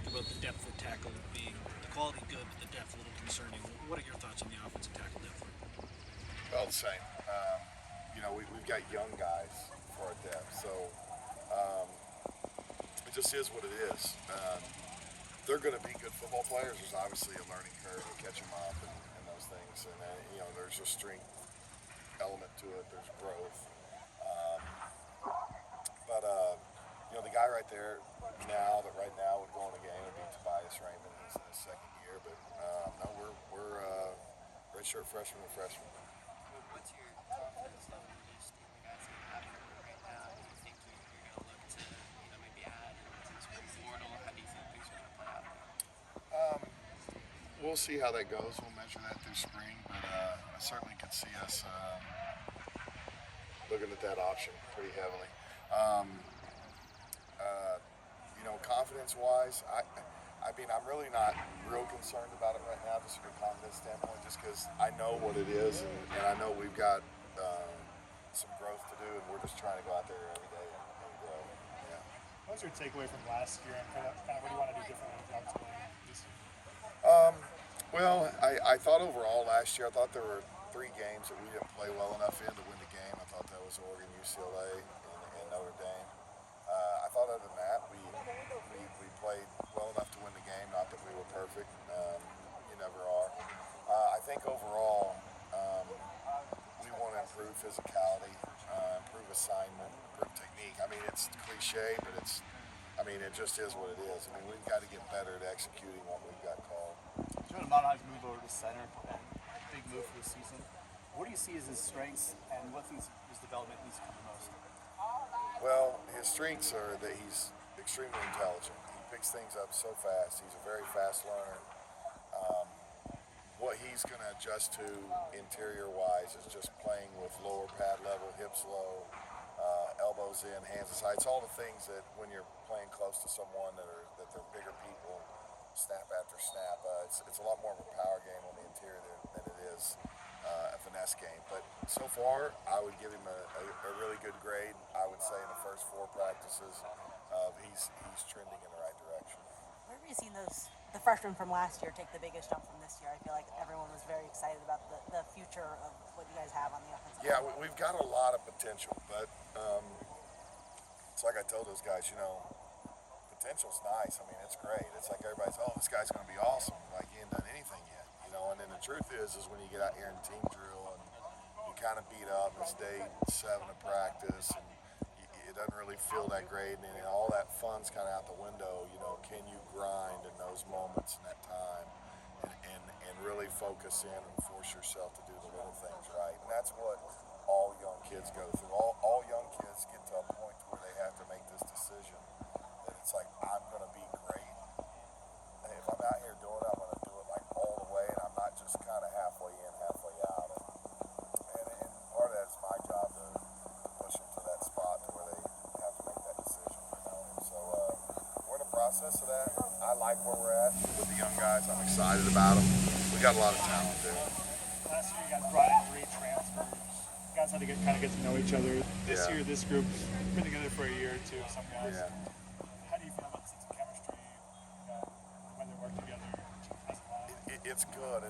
talked about the depth at tackle being the quality good, but the depth a little concerning. What are your thoughts on the offensive tackle depth? Well, the same. We've got young guys for our depth, so it just is what it is. They're going to be good football players. There's obviously a learning curve to catch them up and those things, and there's a strength element to it. There's growth, um, but the guy right there right now would go in the game would be Tobias Raymond. He's in his second year, but no, we're redshirt freshman and freshman. What's your confidence level in just the guys that you have right now? Do you think you're going to look to maybe add into the spring portal? How do you think things are going to play out? Um, we'll see how that goes. We'll measure that through spring, but I certainly could see us looking at that option pretty heavily. Um, confidence-wise, I'm really not real concerned about it right now, just from a confidence standpoint, just because I know what it is, and I know we've got some growth to do, and we're just trying to go out there every day and grow. Yeah. What was your takeaway from last year, and kind of what do you want to do differently this year? Well, I thought overall last year, I thought there were 3 games that we didn't play well enough in to win the game. I thought that was Oregon, UCLA, and Notre Dame. I thought other than that, we played well enough to win the game. Not that we were perfect. You never are. I think overall, we want to improve physicality, improve assignment, improve technique. I mean, it's cliche, but it just is what it is. I mean, we've got to get better at executing what we've got called. Jordan Monaghan's move over to center, and big move for the season. What do you see as his strengths, and what his development needs to come the most? Well, his strengths are that he's extremely intelligent. He picks things up so fast. He's a very fast learner. What he's going to adjust to interior-wise is just playing with lower pad level, hips low, elbows in, hands aside. It's all the things that when you're playing close to someone that they're bigger people, snap after snap. It's a lot more of a power game on the interior than it is a finesse game. But so far, I would give him a really good grade. I would say in the first 4 practices, he's trending in the right direction. Where have you seen the freshmen from last year take the biggest jump from this year? I feel like everyone was very excited about the future of what you guys have on the offensive Yeah, line. we've got a lot of potential, but it's like I told those guys, potential's nice. I mean, it's great. It's like everybody's, this guy's going to be awesome. Like, he ain't done anything yet, And then the truth is when you get out here in team drill and you kind of beat up, it's day 7 of practice, and it doesn't really feel that great, and all that fun's kind of out the window. Can you grind in those moments and that time, and really focus in and force yourself to do the little things right? And that's what all young kids go through. All young kids get to a point where they have to make this decision that it's like, I'm going to be great. And if I'm out here doing it, I'm going to do it like all the way, and I'm not just kind of halfway in, halfway out. And part of that is my job to push them to that spot to where they have to make that decision. So we're in the process of that. I like where we're at with the young guys. I'm excited about them. We got a lot of talent there. Last year, you guys brought in 3 transfers. You guys had to get to know each other. This year, this group's been together for a year or 2. Some guys. Yeah. How do you feel about the sense of chemistry? When they work together as a line? It's good,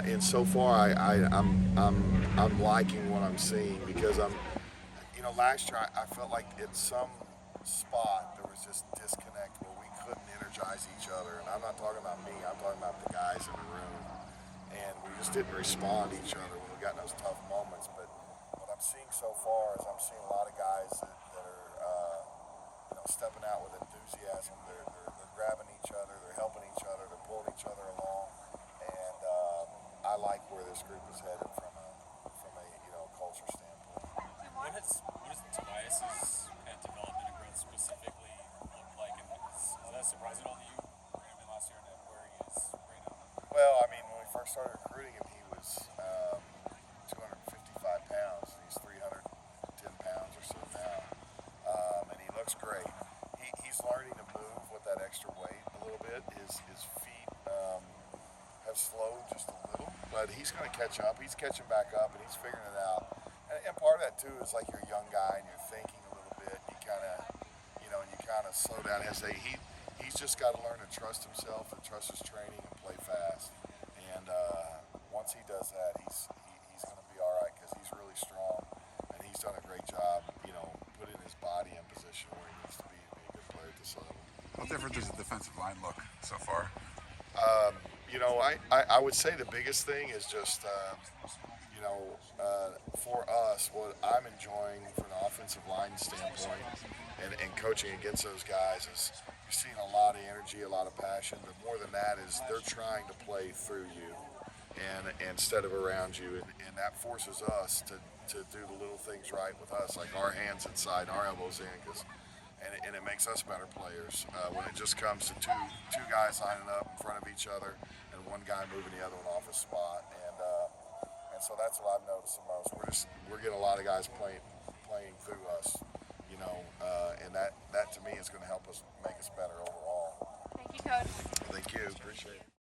and so far I'm liking what I'm seeing, because last year I felt like at some spot there was just disconnect where we couldn't energize each other, and I'm not talking about me, I'm talking about the guys in the room, and we just didn't respond to each other when we got in those tough moments. But what I'm seeing so far is I'm seeing a lot of guys that are stepping out with enthusiasm. They're grabbing each other, they're helping each other, they're pulling each other along, and I like where this group is headed from a culture standpoint. What does Tobias's kind of development and growth specifically look like, and is that surprising at all to you? Bringing him in last year and where he is right now. Well, I mean, when we first started recruiting him, he was 255 pounds. He's 310 pounds or so now, and he looks great. He's learning to move with that extra weight a little bit. His feet have slowed just a little, but he's going to catch up. He's catching back up, and he's figuring it out. And part of that too is like you're a young guy and you're thinking a little bit. You kind of, slow down. He he's just got to learn to trust himself and trust his training and play fast. And once he does that, he's going to be all right because he's really strong and he's done a great job, putting his body in position where he needs to be a good player at this level. How different does the defensive line look so far? I would say the biggest thing is just, for us, what I'm enjoying from an offensive line standpoint and coaching against those guys is you're seeing a lot of energy, a lot of passion, but more than that is they're trying to play through you and instead of around you, and that forces us to do the little things right with us, like our hands inside, our elbows in, and it makes us better players. When it just comes to two guys lining up in front of each other and one guy moving the other one off his spot, and so that's what I've noticed the most. We're getting a lot of guys playing through us, and that to me is going to help us make us better overall. Thank you, Coach. Thank you, appreciate it.